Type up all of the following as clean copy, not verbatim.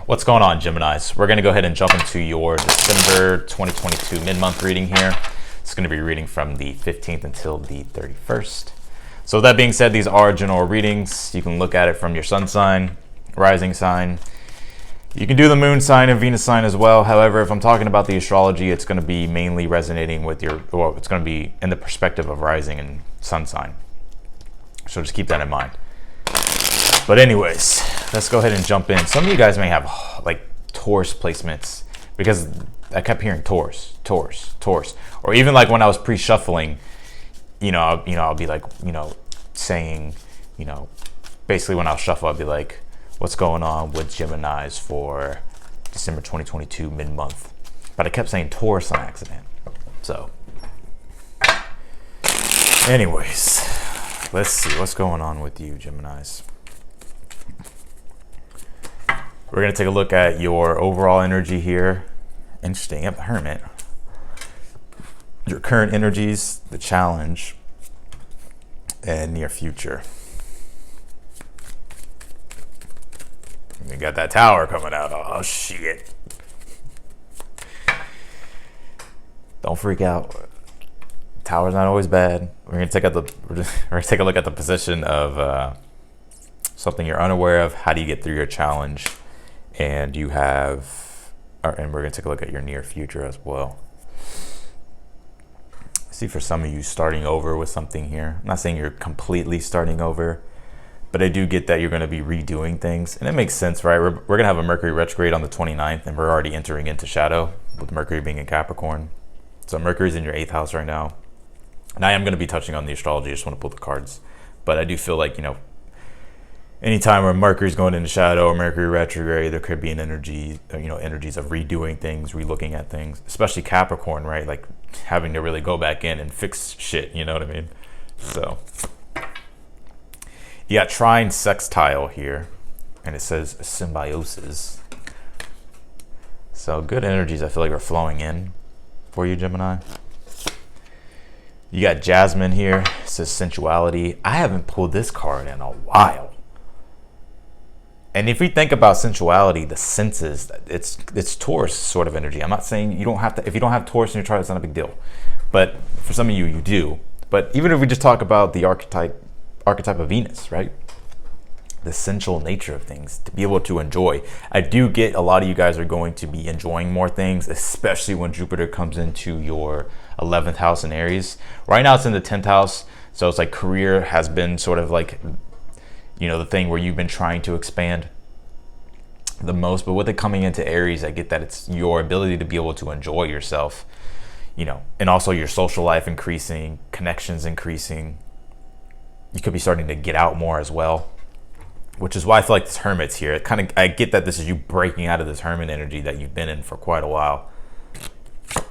What's going on, Geminis? We're going to go ahead and jump into your December 2022 mid-month reading here. It's going to be reading from the 15th until the 31st. So with that being said, these are general readings. You can look at it from your sun sign, rising sign. You can do the moon sign and Venus sign as well. However, if I'm talking about the astrology, it's going to be mainly resonating with it's going to be in the perspective of rising and sun sign. So just keep that in mind. But anyways, let's go ahead and jump in. Some of you guys may have like Taurus placements because I kept hearing Taurus, or even like when I was pre-shuffling, I'll be like, saying, basically when I'll shuffle, I'll be like, what's going on with Geminis for December 2022 mid-month? But I kept saying Taurus on accident. So, anyways, let's see what's going on with you, Geminis. We're going to take a look at your overall energy here. Interesting. You have the Hermit. Your current energies, the challenge, and near future. You got that Tower coming out. Oh, shit. Don't freak out. Tower's not always bad. We're going to take a look at the position of something you're unaware of. How do you get through your challenge? And we're going to take a look at your near future as well. See, for some of you, starting over with something here. I'm not saying you're completely starting over, but I do get that you're going to be redoing things. And it makes sense, right? We're going to have a Mercury retrograde on the 29th, and we're already entering into shadow with Mercury being in Capricorn. So Mercury's in your 8th house right now. And I am going to be touching on the astrology. I just want to pull the cards. But I do feel like, anytime where Mercury's going into shadow or Mercury retrograde, there could be an energy, energies of redoing things, relooking at things, especially Capricorn, right? Like having to really go back in and fix shit, you know what I mean? So you got trine sextile here, and it says symbiosis. So good energies, I feel like, are flowing in for you, Gemini. You got Jasmine here, it says sensuality. I haven't pulled this card in a while. And if we think about sensuality, the senses, it's Taurus sort of energy. I'm not saying you don't have to, if you don't have Taurus in your chart, it's not a big deal. But for some of you, you do. But even if we just talk about the archetype of Venus, right? The sensual nature of things, to be able to enjoy. I do get a lot of you guys are going to be enjoying more things, especially when Jupiter comes into your 11th house in Aries. Right now it's in the 10th house. So it's like career has been sort of like, the thing where you've been trying to expand the most. But with it coming into Aries, I get that it's your ability to be able to enjoy yourself, and also your social life increasing, connections increasing. You could be starting to get out more as well, which is why I feel like this Hermit's here. I get that this is you breaking out of this Hermit energy that you've been in for quite a while.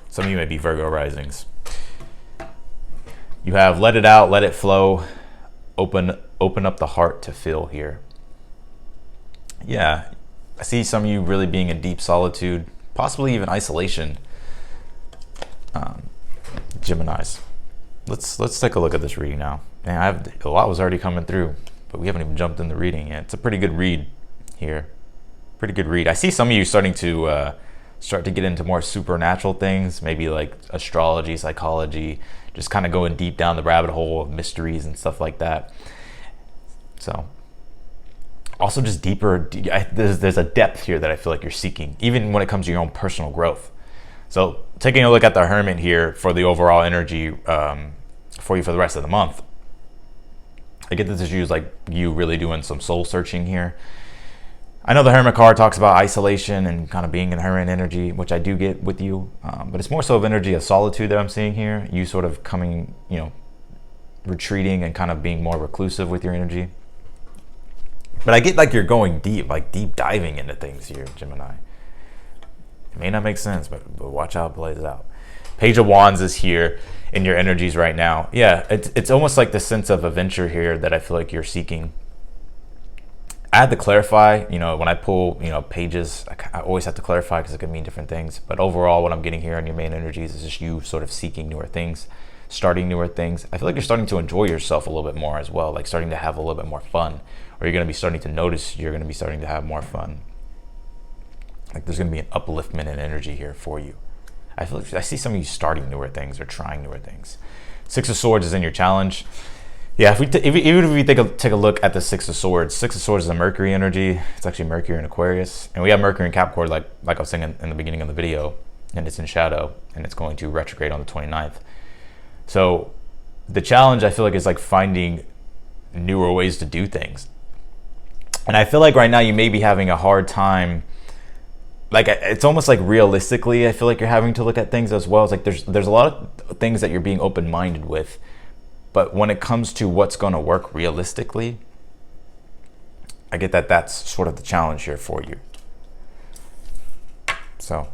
Some of you may be Virgo risings. You have let it out, let it flow, open up the heart to feel here. Yeah, I see some of you really being in deep solitude, possibly even isolation. Geminis. Let's take a look at this reading now. Man, a lot was already coming through, but we haven't even jumped in the reading yet. It's a pretty good read here. Pretty good read. I see some of you starting to get into more supernatural things, maybe like astrology, psychology, just kind of going deep down the rabbit hole of mysteries and stuff like that. So also just deeper, there's a depth here that I feel like you're seeking, even when it comes to your own personal growth. So taking a look at the Hermit here for the overall energy for you for the rest of the month, I get this is like you really doing some soul searching here. I know the Hermit card talks about isolation and kind of being in Hermit energy, which I do get with you, but it's more so of energy of solitude that I'm seeing here. You sort of coming, retreating and kind of being more reclusive with your energy. But I get like you're going deep, like deep diving into things here, Gemini. It may not make sense, but watch how it plays out. Page of Wands is here in your energies right now. Yeah, it's almost like the sense of adventure here that I feel like you're seeking. I had to clarify, when I pull, pages, I always have to clarify because it could mean different things. But overall, what I'm getting here in your main energies is just you sort of seeking newer things, starting newer things. I feel like you're starting to enjoy yourself a little bit more as well, like starting to have a little bit more fun, or you're going to be starting to notice you're going to be starting to have more fun. Like there's going to be an upliftment in energy here for you. I feel like I see some of you starting newer things or trying newer things. Six of Swords is in your challenge. Yeah, even if we take a look at the Six of Swords is a Mercury energy. It's actually Mercury in Aquarius, and we have Mercury in Capricorn, like I was saying in the beginning of the video, and it's in shadow, and it's going to retrograde on the 29th. So the challenge, I feel like, is like finding newer ways to do things. And I feel like right now you may be having a hard time. Like it's almost like realistically, I feel like you're having to look at things as well. It's like there's a lot of things that you're being open-minded with. But when it comes to what's going to work realistically, I get that that's sort of the challenge here for you. So,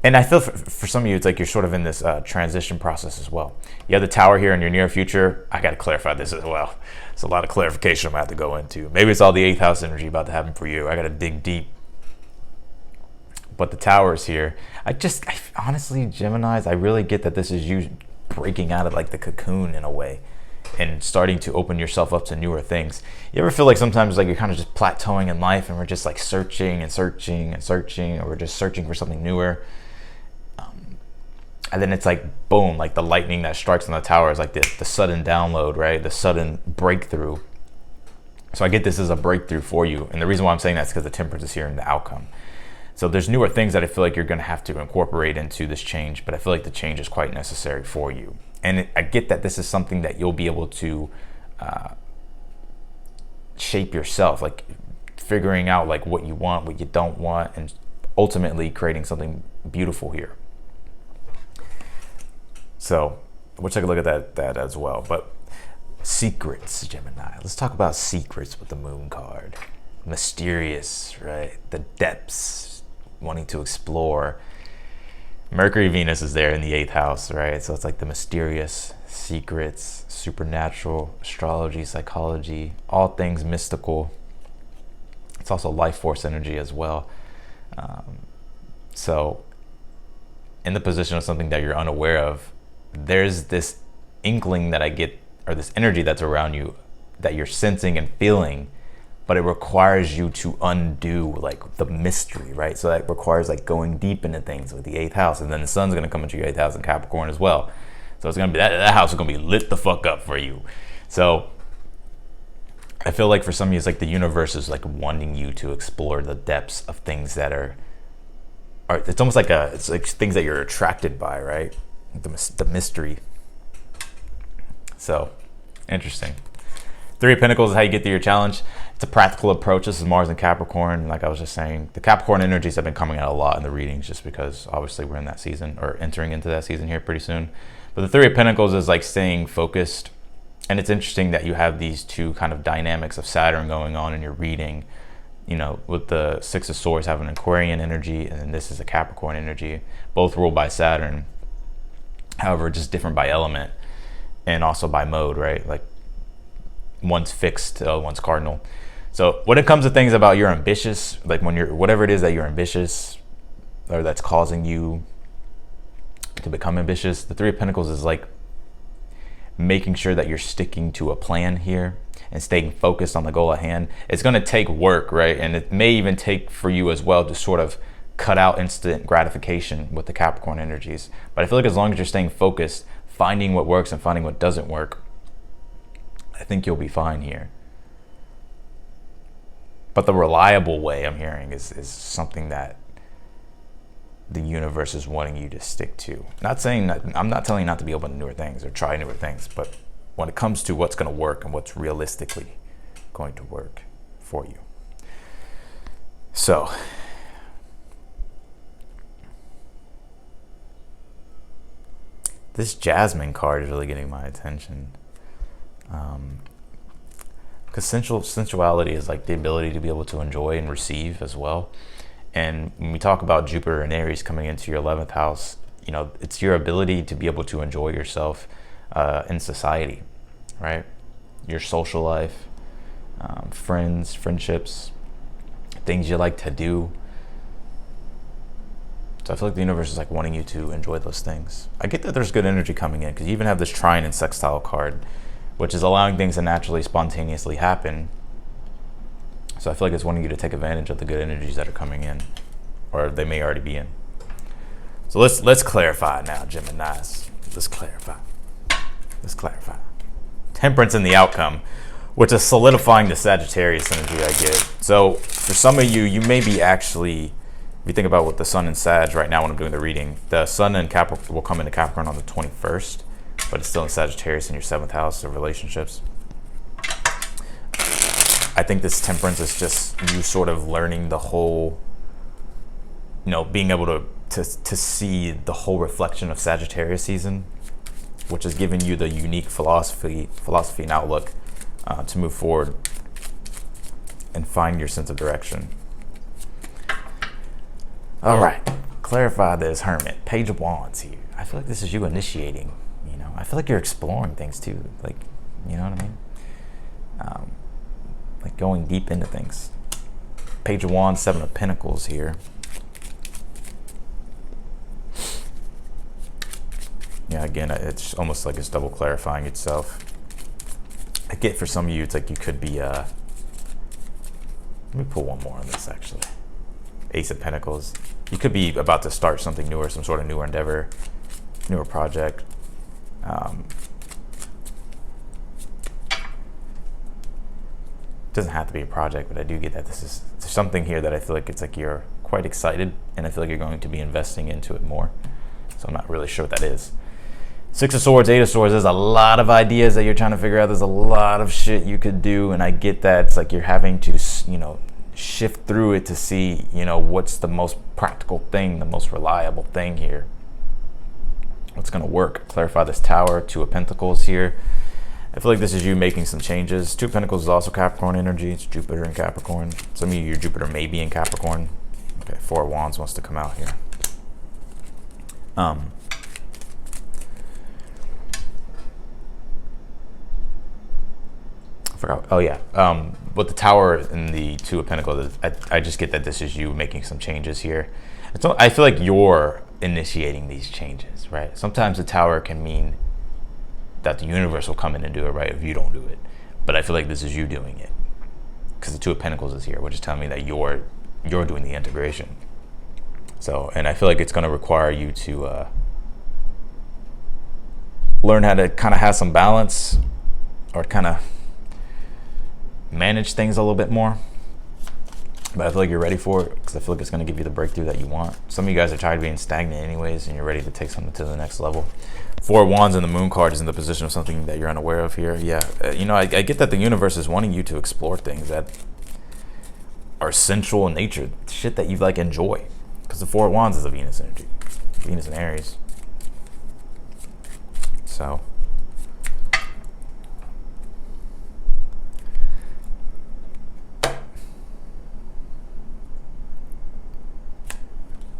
and I feel for some of you, it's like you're sort of in this transition process as well. You have the Tower here in your near future. I got to clarify this as well. It's a lot of clarification I'm going to have to go into. Maybe it's all the 8th house energy about to happen for you. I got to dig deep. But the Tower is here. I honestly, Geminis, I really get that this is you breaking out of like the cocoon in a way and starting to open yourself up to newer things. You ever feel like sometimes like you're kind of just plateauing in life and we're just like searching and searching and searching, or we're just searching for something newer, and then it's like boom, like the lightning that strikes on the Tower is like the sudden download, right? The sudden breakthrough. So I get this as a breakthrough for you, and the reason why I'm saying that is because the Temperance is here in the outcome. So there's newer things that I feel like you're going to have to incorporate into this change, but I feel like the change is quite necessary for you. And I get that this is something that you'll be able to shape yourself, like figuring out like what you want, what you don't want, and ultimately creating something beautiful here. So we'll take a look at that as well. But secrets, Gemini. Let's talk about secrets with the Moon card. Mysterious, right? The depths. Wanting to explore. Mercury, Venus is there in the 8th house, right? So it's like the mysterious, secrets, supernatural, astrology, psychology, all things mystical. It's also life force energy as well. So in the position of something that you're unaware of, there's this inkling that I get, or this energy that's around you that you're sensing and feeling, but it requires you to undo like the mystery, right? So that requires like going deep into things with the 8th house, and then the sun's gonna come into your 8th house in Capricorn as well. So it's gonna be that house is gonna be lit the fuck up for you. So I feel like for some of you, it's like the universe is like wanting you to explore the depths of things that are it's almost like it's like things that you're attracted by, right? The mystery. So interesting. 3 of Pentacles is how you get through your challenge. It's a practical approach. This is Mars and Capricorn. Like I was just saying, the Capricorn energies have been coming out a lot in the readings just because obviously we're in that season, or entering into that season here pretty soon. But the 3 of Pentacles is like staying focused. And it's interesting that you have these two kind of dynamics of Saturn going on in your reading. You know, with the 6 of Swords having an Aquarian energy, and then this is a Capricorn energy, both ruled by Saturn. However, just different by element and also by mode, right? Like one's fixed, one's cardinal. So when it comes to things about you're ambitious, like when you're, whatever it is that you're ambitious or that's causing you to become ambitious, the 3 of Pentacles is like making sure that you're sticking to a plan here and staying focused on the goal at hand. It's going to take work, right? And it may even take for you as well to sort of cut out instant gratification with the Capricorn energies. But I feel like as long as you're staying focused, finding what works and finding what doesn't work, I think you'll be fine here. But the reliable way I'm hearing is something that the universe is wanting you to stick to. Not saying that, I'm not telling you not to be open to newer things or try newer things, but when it comes to what's going to work and what's realistically going to work for you. So this Jasmine card is really getting my attention. Because sensuality is like the ability to be able to enjoy and receive as well. And when we talk about Jupiter and Aries coming into your 11th house, you know, it's your ability to be able to enjoy yourself in society, right? Your social life, friends, friendships, things you like to do. So I feel like the universe is like wanting you to enjoy those things. I get that there's good energy coming in because you even have this trine and sextile card, which is allowing things to naturally, spontaneously happen. So I feel like it's wanting you to take advantage of the good energies that are coming in. or they may already be in. So let's clarify now, Geminis. Let's clarify. Temperance in the outcome, which is solidifying the Sagittarius energy I get. So for some of you, you may be actually, if you think about what the Sun in Sag right now when I'm doing the reading, the Sun in Capricorn will come into Capricorn on the 21st, but it's still in Sagittarius in your 7th house of relationships. I think this temperance is just you sort of learning the whole, being able to see the whole reflection of Sagittarius season, which is giving you the unique philosophy and outlook to move forward and find your sense of direction. All right, clarify this, Hermit. Page of Wands here. I feel like this is you initiating. I feel like you're exploring things too. Like, you know what I mean? Like going deep into things. Page of Wands, 7 of Pentacles here. Yeah, again, it's almost like it's double clarifying itself. I get for some of you, it's like you could be, let me pull one more on this actually. Ace of Pentacles. You could be about to start something newer, some sort of newer endeavor, newer project. Doesn't have to be a project, but I do get that there's something here that I feel like it's like you're quite excited, and I feel like you're going to be investing into it more. So I'm not really sure what that is. 6 of Swords, 8 of Swords, there's a lot of ideas that you're trying to figure out. There's a lot of shit you could do, and I get that. It's like you're having to, shift through it to see, what's the most practical thing, the most reliable thing here. What's going to work. Clarify this Tower, 2 of Pentacles here. I feel like this is you making some changes. 2 of Pentacles is also Capricorn energy. It's Jupiter in Capricorn. Some of you, your Jupiter may be in Capricorn. Okay, 4 of Wands wants to come out here. I forgot. Oh yeah. With the Tower and the 2 of Pentacles, I just get that this is you making some changes here. I feel like you're initiating these changes, right? Sometimes the Tower can mean that the universe will come in and do it, right, if you don't do it. But I feel like this is you doing it, because the 2 of Pentacles is here, which is telling me that you're doing the integration. So, and I feel like it's going to require you to learn how to kind of have some balance, or kind of manage things a little bit more. But I feel like you're ready for it, because I feel like it's going to give you the breakthrough that you want. Some of you guys are tired of being stagnant anyways, and you're ready to take something to the next level. 4 of Wands and the Moon card is in the position of something that you're unaware of here. Yeah, I get that the universe is wanting you to explore things that are sensual in nature, shit that you enjoy. Because the 4 of Wands is a Venus energy, Venus and Aries. So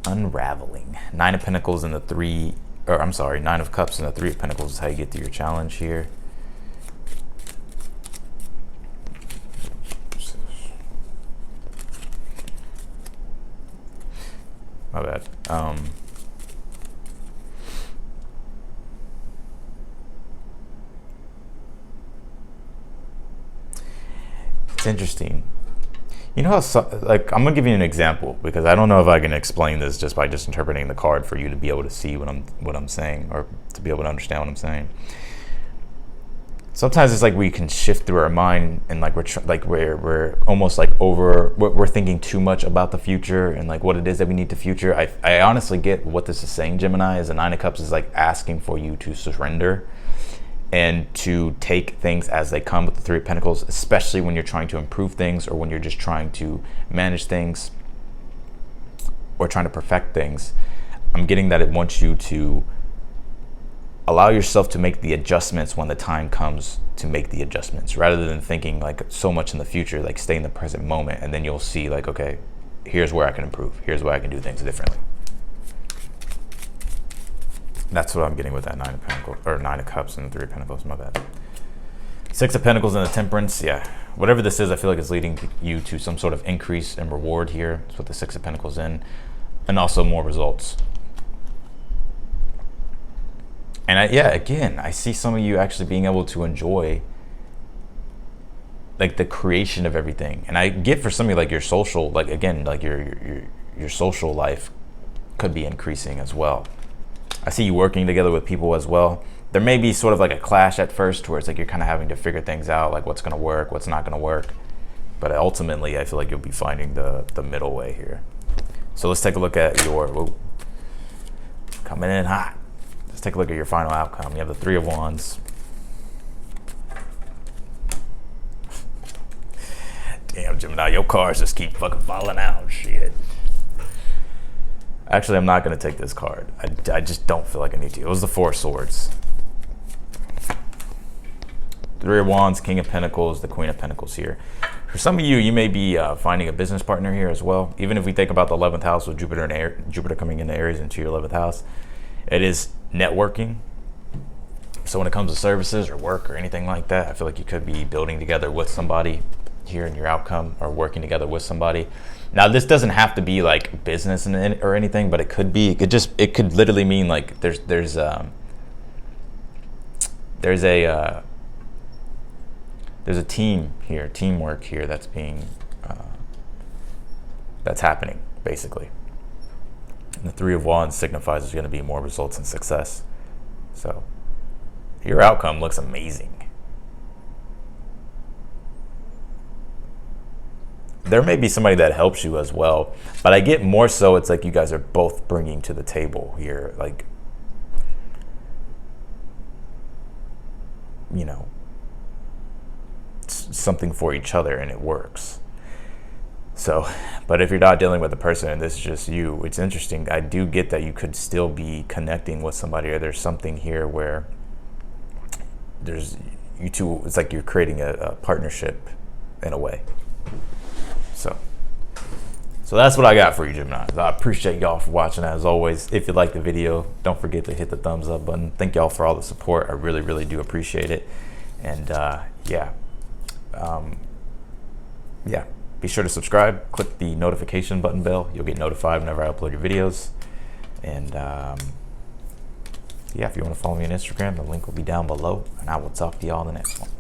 unraveling. 9 of Pentacles and the 9 of Cups and the 3 of Pentacles is how you get through your challenge here. My bad. It's interesting. You know how, I'm gonna give you an example, because I don't know if I can explain this just by just interpreting the card for you to be able to see what I'm saying, or to be able to understand what I'm saying. Sometimes it's like we can shift through our mind, and we're almost we're thinking too much about the future and what it is that we need to future. I honestly get what this is saying, Gemini. Is the 9 of Cups is asking for you to surrender and to take things as they come with the 3 of Pentacles, especially when you're trying to improve things, or when you're just trying to manage things, or trying to perfect things. I'm getting that it wants you to allow yourself to make the adjustments when the time comes to make the adjustments, rather than thinking so much in the future. Stay in the present moment, and then you'll see okay, here's where I can improve, here's where I can do things differently. That's what I'm getting with that 9 of Pentacles, or 9 of Cups and the 3 of Pentacles. My bad. 6 of Pentacles and the Temperance. Yeah, whatever this is, I feel like it's leading you to some sort of increase in reward here. That's what the 6 of Pentacles in, and also more results. And again, I see some of you actually being able to enjoy the creation of everything. And I get for some of you your social, again, your social life could be increasing as well. I see you working together with people as well. There may be sort of like a clash at first where it's like you're kind of having to figure things out, like what's going to work, what's not going to work. But ultimately, I feel like you'll be finding the middle way here. So let's take a look at your, whoa, coming in hot. Let's take a look at your final outcome. You have the Three of Wands. Damn, Gemini, your cards just keep fucking falling out. Shit. Actually, I'm not going to take this card. I just don't feel like I need to. It was the Four of Swords. Three of Wands, King of Pentacles, the Queen of Pentacles here. For some of you, you may be finding a business partner here as well. Even if we think about the 11th house with Jupiter coming into Aries into your 11th house, it is networking. So when it comes to services or work or anything like that, I feel like you could be building together with somebody here in your outcome, or working together with somebody. Now, this doesn't have to be like business or anything, but it could be. It could literally mean like there's a team here, teamwork here that's being that's happening basically. And the Three of Wands signifies there's going to be more results and success. So your outcome looks amazing. There may be somebody that helps you as well, but I get more so it's like you guys are both bringing to the table here, like, you know, something for each other, and it works. So, but if you're not dealing with a person and this is just you, it's interesting. I do get that you could still be connecting with somebody, or there's something here where there's you two, it's like you're creating a partnership in a way. So that's what I got for you, Gemini. I appreciate y'all for watching. As always, if you liked the video, don't forget to hit the thumbs up button. Thank y'all for all the support. I really, really do appreciate it. And yeah, be sure to subscribe. Click the notification button bell. You'll get notified whenever I upload your videos. And yeah, if you want to follow me on Instagram, the link will be down below. And I will talk to y'all in the next one.